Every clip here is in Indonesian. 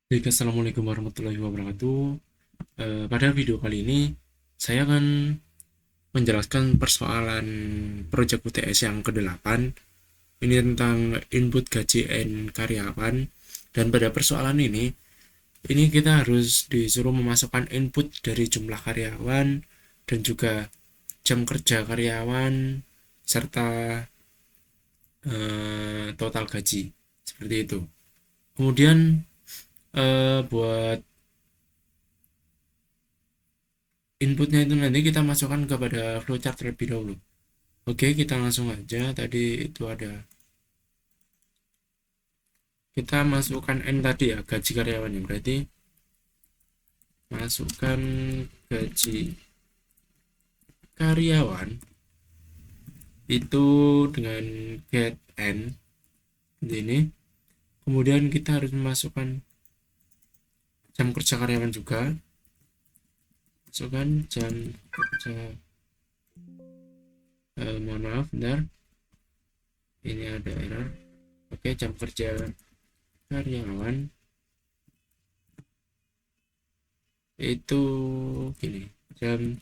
Baik, assalamualaikum warahmatullahi wabarakatuh. Pada video kali ini saya akan menjelaskan persoalan proyek UTS yang ke-8. Ini tentang input gaji N karyawan, dan pada persoalan ini kita harus disuruh memasukkan input dari jumlah karyawan dan juga jam kerja karyawan serta total gaji, seperti itu. Kemudian buat inputnya itu nanti kita masukkan kepada flowchart terlebih dahulu. Oke, kita langsung aja. Tadi itu ada, kita masukkan N tadi ya, gaji karyawannya. Berarti masukkan gaji karyawan itu dengan get N ini. Kemudian kita harus memasukkan jam kerja karyawan juga. Masukkan jam kerja, mohon maaf, bentar. Ini ada error. Oke, jam kerja karyawan itu gini, jam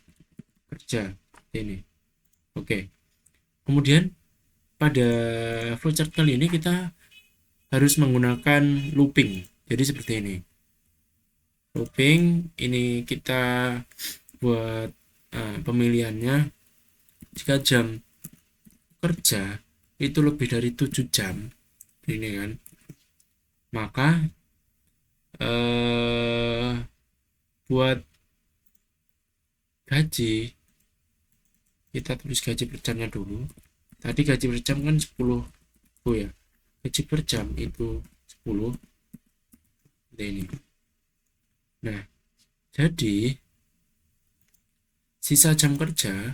kerja ini. Oke, kemudian pada flowchart kali ini kita harus menggunakan looping. Jadi seperti ini. Looping ini kita buat pemilihannya jika jam kerja itu lebih dari 7 jam ini kan, maka buat gaji kita tulis gaji per jamnya dulu. Tadi gaji per jam kan 10 ya, gaji per jam itu 10 ini. Nah, jadi sisa jam kerja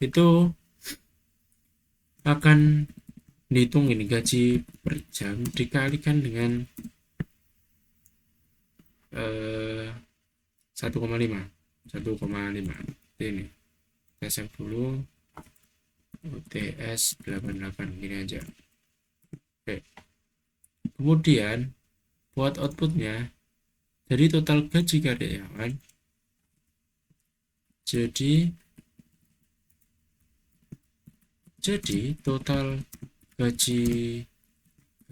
itu akan dihitung ini, gaji per jam dikalikan dengan 1,5 ini. Kita save dulu, UTS 88 gini aja. Oke, kemudian buat outputnya dari total gaji karyawan, jadi total gaji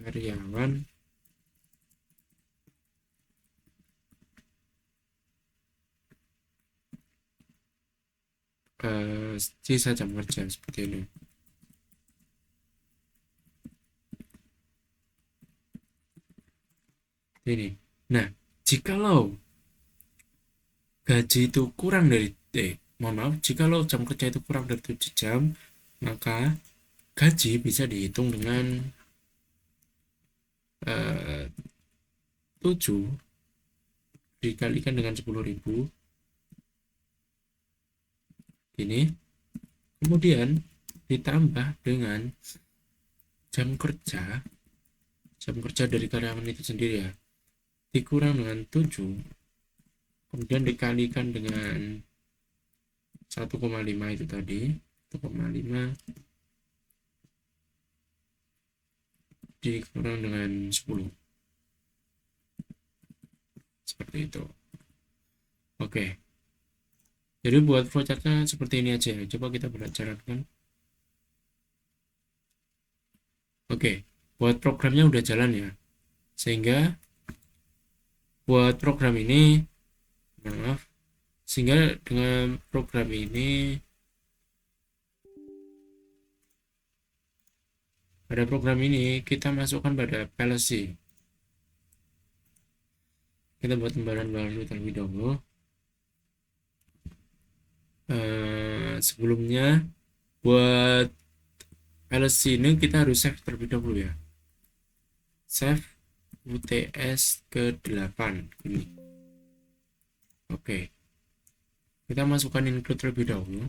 karyawan sisa jam kerja seperti ini. Nah, jikalau gaji itu kurang dari mohon maaf, jikalau jam kerja itu kurang dari 7 jam, maka gaji bisa dihitung dengan 7 dikalikan dengan 10.000 ini, kemudian ditambah dengan jam kerja dari karyawan itu sendiri ya, dikurang dengan 7, kemudian dikalikan dengan 1,5 itu tadi, 1,5 dikurang dengan 10, seperti itu. Oke, jadi buat flowchartnya seperti ini aja ya. Coba kita belajar kan. Oke, buat programnya udah jalan ya, sehingga buat program ini, maaf, sehingga dengan program ini, pada program ini kita masukkan pada policy. Kita buat lembaran baru terlebih dahulu. Sebelumnya buat policy ini kita harus save terlebih dahulu ya. Save UTS ke-8 ini. Oke, kita masukkan include terlebih dahulu.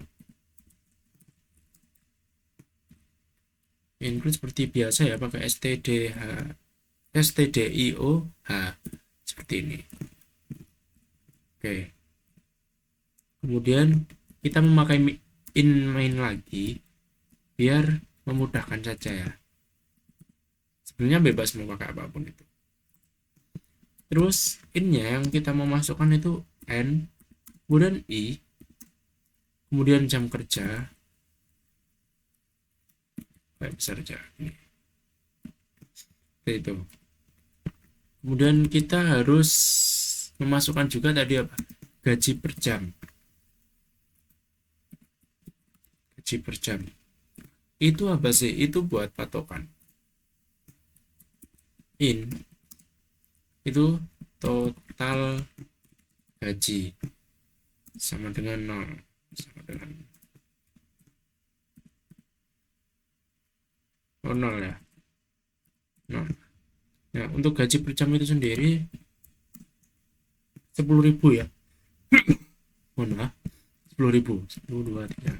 Include seperti biasa ya, pakai stdioh seperti ini. Oke, kemudian kita memakai in main lagi biar memudahkan saja ya. Sebenarnya bebas mau pakai apapun itu. Terus innya yang kita mau masukkan itu N, kemudian I, kemudian jam kerja, kayak besar aja ini. Itu. Kemudian kita harus memasukkan juga tadi apa? Gaji per jam. Gaji per jam. Itu apa sih? Itu buat patokan. In itu total gaji sama dengan 0, sama dengan 0 ya. 0. Nah, untuk gaji per jam itu sendiri 10.000 ya. Mohon maaf. 10.000. 1, 2, 3.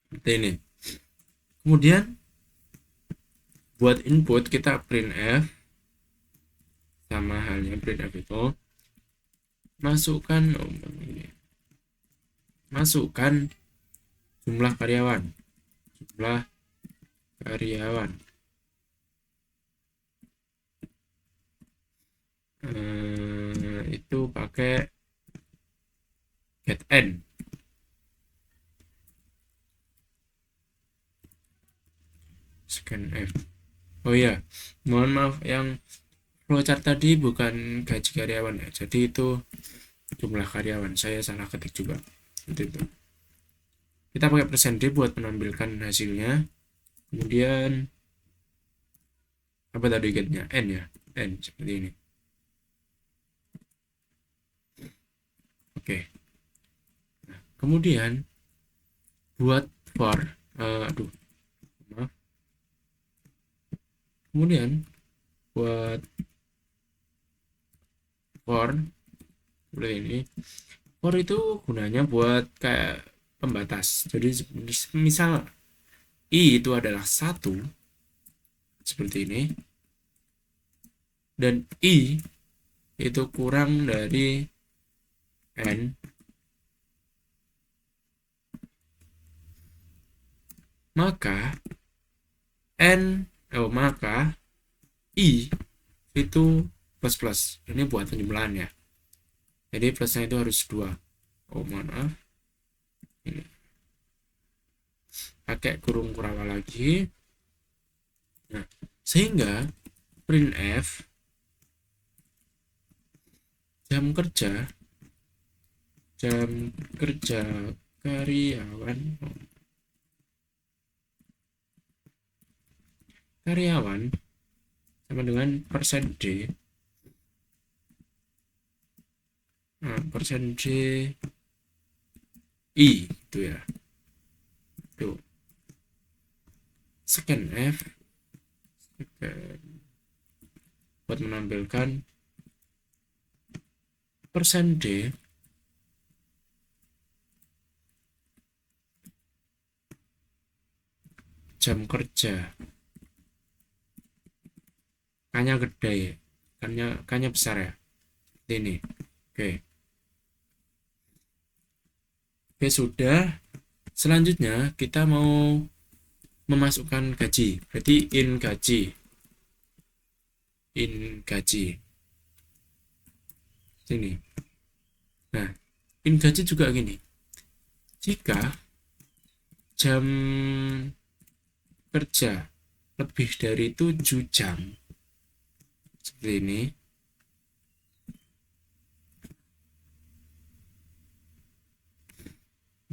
Seperti ini. Kemudian buat input kita printf, sama halnya printf itu masukkan masukkan jumlah karyawan itu pakai get n. Scanf. Oh iya, mohon maaf, yang flowchart tadi bukan gaji karyawan ya, jadi itu jumlah karyawan, saya salah ketik juga. Itu kita pakai %d buat menampilkan hasilnya. Kemudian apa tadi getnya? N ya, N seperti ini. Oke. Nah, kemudian buat for maaf. Kemudian buat for ini, for itu gunanya buat kayak pembatas. Jadi misal I itu adalah 1 seperti ini, dan I itu kurang dari N, maka maka I itu plus. Ini buat penjumlahan ya, jadi plusnya itu harus 2. Mohon maaf, ini pakai kurung kurawa lagi. Nah, sehingga printf jam kerja karyawan sama dengan %d. Nah, %d I itu ya. Tuh. Scanf buat menampilkan %d jam kerja, kanya gede, kanya besar ya, ini. Oke, sudah. Selanjutnya kita mau memasukkan gaji, berarti in gaji sini. Nah, in gaji juga gini, jika jam kerja lebih dari 7 jam seperti ini,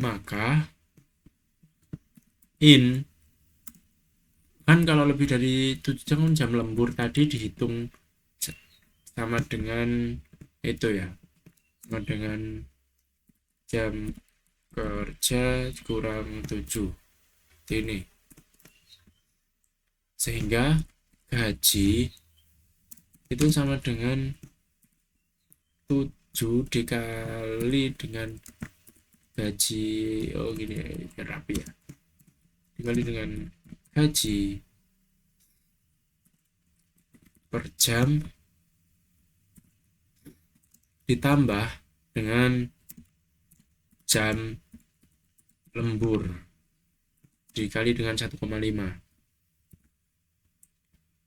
maka in kan kalau lebih dari 7 jam lembur tadi dihitung sama dengan itu ya, sama dengan jam kerja kurang 7 ini, sehingga gaji itu sama dengan 7 dikali dengan gaji, gini biar rapi ya, dikali dengan gaji per jam ditambah dengan jam lembur dikali dengan 1,5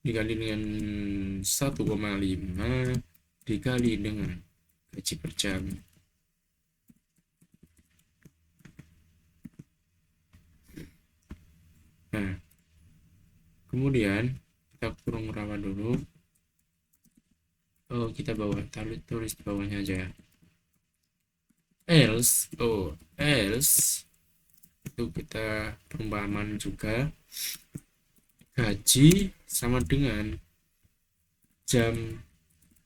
dikali dengan 1,5 dikali dengan gaji per jam. Nah, kemudian kita kurung rawa dulu. Kita tulis di bawahnya aja. Else itu kita perumpamaan juga, gaji sama dengan jam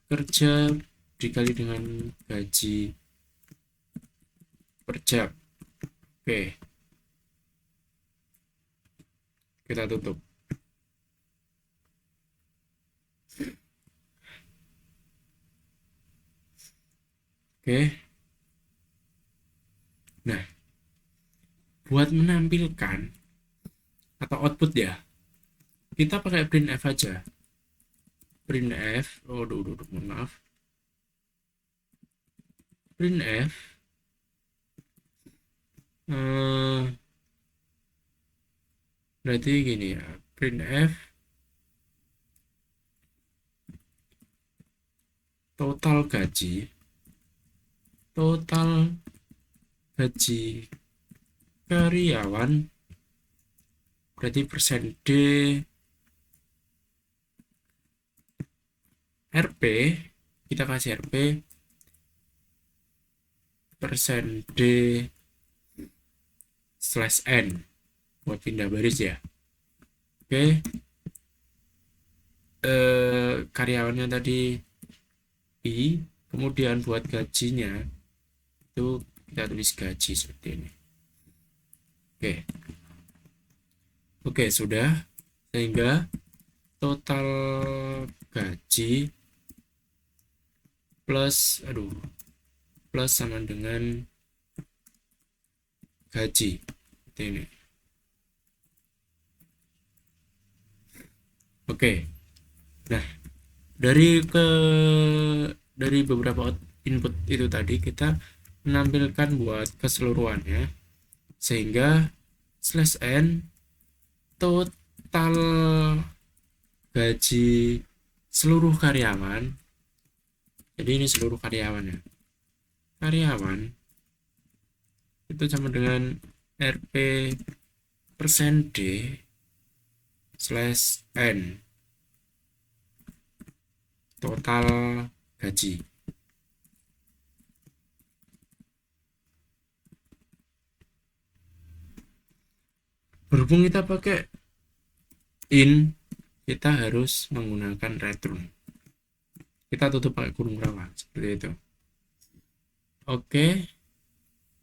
kerja dikali dengan gaji per jam. Oke, kita tutup. Oke. Nah, buat menampilkan atau output ya, kita pakai printf aja. Printf, maaf. Printf berarti gini ya, printf total gaji karyawan berarti persen D RP, kita kasih RP persen D slash N buat pindah baris ya. Oke, karyawannya tadi I, kemudian buat gajinya itu kita tulis gaji seperti ini. Oke, sudah, sehingga total gaji plus sama dengan gaji seperti ini. Oke, nah dari beberapa input itu tadi kita menampilkan buat keseluruhannya, sehingga slash n total gaji seluruh karyawan. Jadi ini seluruh karyawan ya. Karyawan itu sama dengan RP persen D slash N total gaji. Berhubung kita pakai in, kita harus menggunakan return. Kita tutup pakai kurung rawa seperti itu. Oke,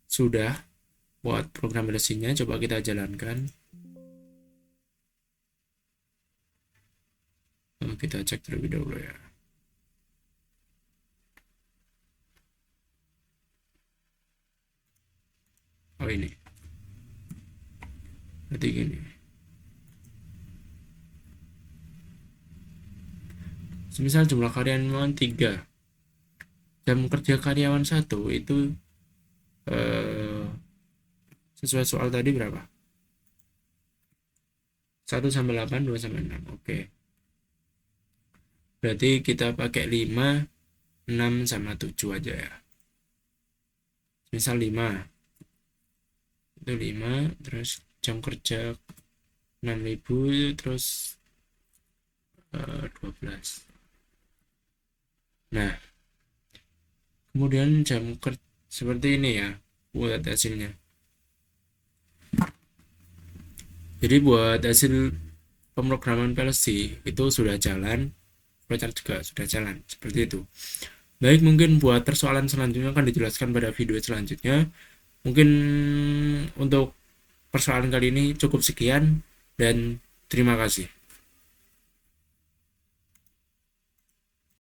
sudah buat program basic-nya. Coba kita jalankan. Kita cek terlebih dahulu ya. Oh, ini berarti gini, semisal jumlah karyawan 3, jam kerja karyawan 1 itu sesuai soal tadi berapa? 1 sampai 8, 2 sampai 6. Oke, berarti kita pakai 5, 6 sama 7 aja ya. Misal 5 itu 5, terus jam kerja 6.000, terus 12. Nah, kemudian jam kerja seperti ini ya buat hasilnya. Jadi buat hasil pemrograman PLC itu sudah jalan, flowchart juga sudah jalan seperti itu. Baik, mungkin buat persoalan selanjutnya akan dijelaskan pada video selanjutnya. Mungkin untuk persoalan kali ini cukup sekian dan terima kasih.